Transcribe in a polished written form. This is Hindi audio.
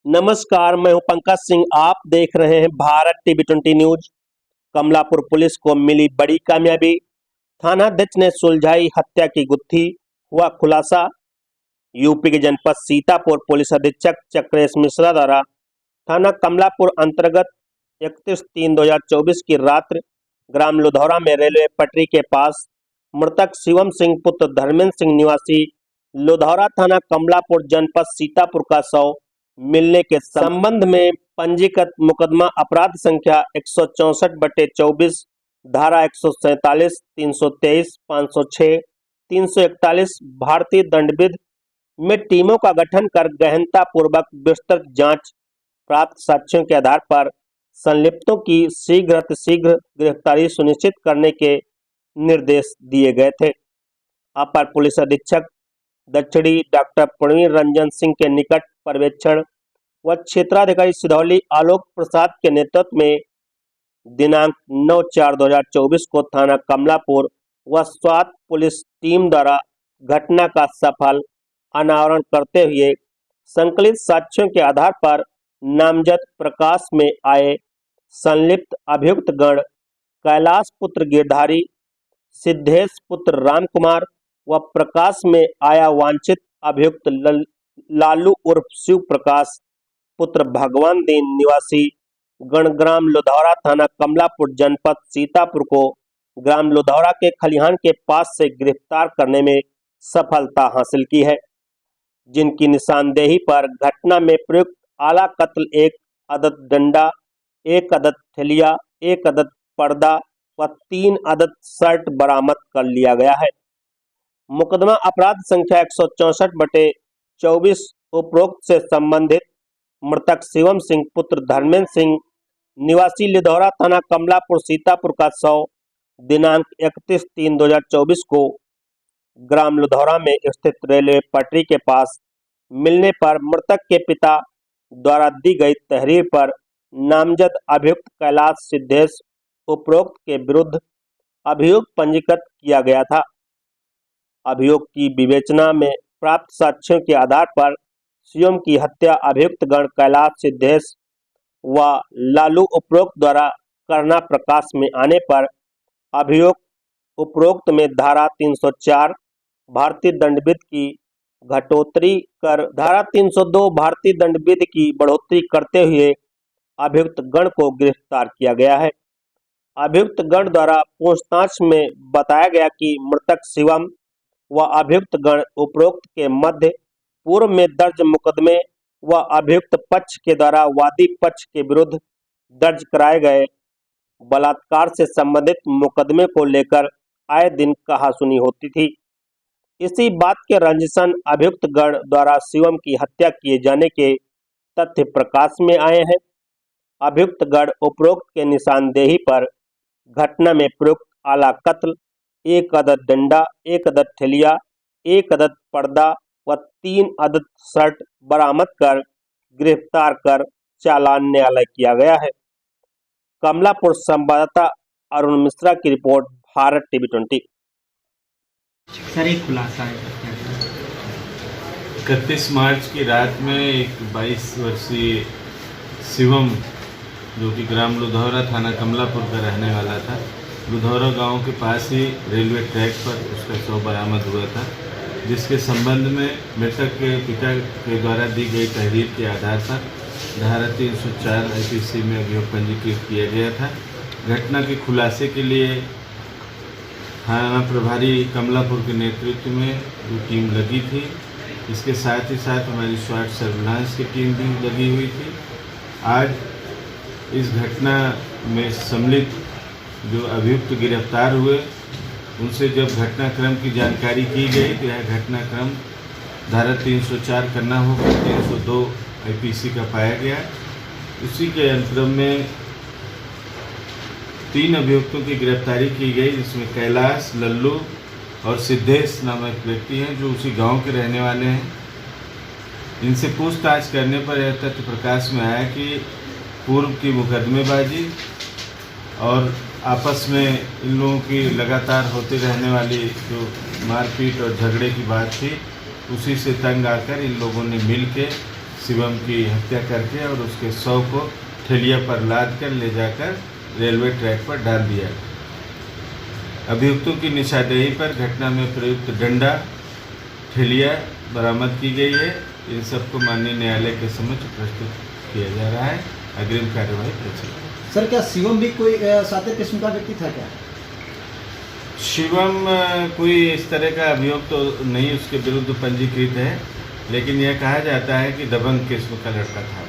नमस्कार, मैं हूं पंकज सिंह। आप देख रहे हैं Bharat TV 20 news. Kamalapur police को मिली बड़ी कामयाबी। थानाध्यक्ष ने सुलझाई हत्या की गुत्थी, हुआ खुलासा। यूपी के जनपद सीतापुर पुलिस अधीक्षक चक्रेश मिश्रा द्वारा थाना कमलापुर अंतर्गत 31/3/2024 की रात्रि ग्राम लुधौरा में रेलवे पटरी के पास मृतक शिवम सिंह पुत्र धर्मेंद्र सिंह निवासी लुधौरा थाना कमलापुर जनपद सीतापुर का शव मिलने के संबंध में पंजीकृत मुकदमा अपराध संख्या 164/24 धारा 147, 323, 506, 341 भारतीय दंड विधि में टीमों का गठन कर गहनता पूर्वक विस्तृत जांच प्राप्त साक्ष्यों के आधार पर संलिप्तों की शीघ्र गिरफ्तारी सुनिश्चित करने के निर्देश दिए गए थे। अपर पुलिस अधीक्षक दक्षिणी डॉक्टर प्रवीण रंजन सिंह के निकट पर्यवेक्षण व क्षेत्राधिकारी सिधौली आलोक प्रसाद के नेतृत्व में दिनांक 9/4/2024 को थाना कमलापुर व स्वात पुलिस टीम द्वारा घटना का सफल अनावरण करते हुए संकलित साक्ष्यों के आधार पर नामजद प्रकाश में आए संलिप्त अभियुक्त गण कैलाश पुत्र गिरधारी, सिद्धेश पुत्र रामकुमार व प्रकाश में आया वांछित अभियुक्त लालू उर्फ शिव प्रकाश पुत्र भगवान दीन निवासी गणग्राम लुधौरा थाना कमलापुर जनपद सीतापुर को ग्राम लुधौरा के खलिहान के पास से गिरफ्तार करने में सफलता हासिल की है, जिनकी निशानदेही पर घटना में प्रयुक्त आला कत्ल 1 अदद डंडा, 1 अदद थैलिया, 1 अदद पर्दा व 3 अदद शर्ट बरामद कर लिया गया है। मुकदमा अपराध संख्या 164/24 उपरोक्त से संबंधित मृतक शिवम सिंह पुत्र धर्मेंद्र सिंह निवासी लिधौरा थाना कमलापुर सीतापुर का शव दिनांक 31/3/2024 को ग्राम लुधौरा में स्थित रेलवे पटरी के पास मिलने पर मृतक के पिता द्वारा दी गई तहरीर पर नामजद अभियुक्त कैलाश सिद्धेश उपरोक्त के विरुद्ध अभियोग पंजीकृत किया गया था। अभियोग की विवेचना में प्राप्त साक्ष्यों के आधार पर शिवम की हत्या अभियुक्त गण कैलाश सिद्धेश व लालू उपरोक्त द्वारा करना प्रकाश में आने पर अभियोग उपरोक्त में धारा 304 भारतीय दंड विधि की घटोत्तरी कर धारा 302 भारतीय दंड विधि की बढ़ोतरी करते हुए अभियुक्त गण को गिरफ्तार किया गया है। अभियुक्त गण द्वारा पूछताछ में बताया गया कि मृतक शिवम व अभियुक्त गण उपरोक्त के मध्य पूर्व में दर्ज मुकदमे व अभियुक्त पक्ष के द्वारा वादी पक्ष के विरुद्ध दर्ज कराए गए बलात्कार से संबंधित मुकदमे को लेकर आए दिन कहासुनी होती थी। इसी बात के रंजिशन अभियुक्त गण द्वारा शिवम की हत्या किए जाने के तथ्य प्रकाश में आए हैं। अभियुक्त गण उपरोक्त के निशानदेही पर घटना में प्रयुक्त आला कत्ल 1 अदद डंडा, 1 अदद थैलिया, 1 अदद पर्दा व 3 अदद शर्ट बरामद कर गिरफ्तार कर चालान न्यायालय किया गया है। कमलापुर संवाददाता अरुण मिश्रा की रिपोर्ट, भारत टीवी 20। सर, एक खुलासा है 31 मार्च की रात में एक 22 वर्षीय शिवम, जो कि ग्राम लुधौरा थाना कमलापुर का रहने वाला था, लुधौरा गांव के पास ही रेलवे ट्रैक पर उसका शव बरामद हुआ था, जिसके संबंध में मृतक के पिता के द्वारा दी गई तहरीर के आधार पर धारा 304 IPC में अभियोग पंजीकृत किया गया था। घटना के खुलासे के लिए थाना प्रभारी कमलापुर के नेतृत्व में जो टीम लगी थी, इसके साथ ही साथ हमारी स्वाट सर्विलांस की टीम भी लगी हुई थी। आज इस घटना में सम्मिलित जो अभियुक्त गिरफ्तार हुए, उनसे जब घटनाक्रम की जानकारी की गई तो यह घटनाक्रम धारा 304 करना होगा, 302 IPC का पाया गया। उसी के अनुक्रम में 3 अभियुक्तों की गिरफ्तारी की गई, जिसमें कैलाश, लल्लू और सिद्धेश नामक व्यक्ति हैं, जो उसी गांव के रहने वाले हैं। इनसे पूछताछ करने पर यह तथ्य प्रकाश में आया कि पूर्व की मुकदमेबाजी और आपस में इन लोगों की लगातार होते रहने वाली जो मारपीट और झगड़े की बात थी, उसी से तंग आकर इन लोगों ने मिल के शिवम की हत्या करके और उसके शव को ठेलिया पर लाद कर ले जाकर रेलवे ट्रैक पर डाल दिया। अभियुक्तों की निशानदेही पर घटना में प्रयुक्त डंडा, ठेलिया बरामद की गई है। इन सबको माननीय न्यायालय के समक्ष प्रस्तुत किया जा रहा है। अग्रिम कार्यवाही प्रचलित। सर, क्या शिवम भी कोई साथी किस्म का व्यक्ति था क्या? शिवम कोई इस तरह का अभियोग तो नहीं उसके विरुद्ध पंजीकृत है, लेकिन यह कहा जाता है कि दबंग किस्म का लड़का था।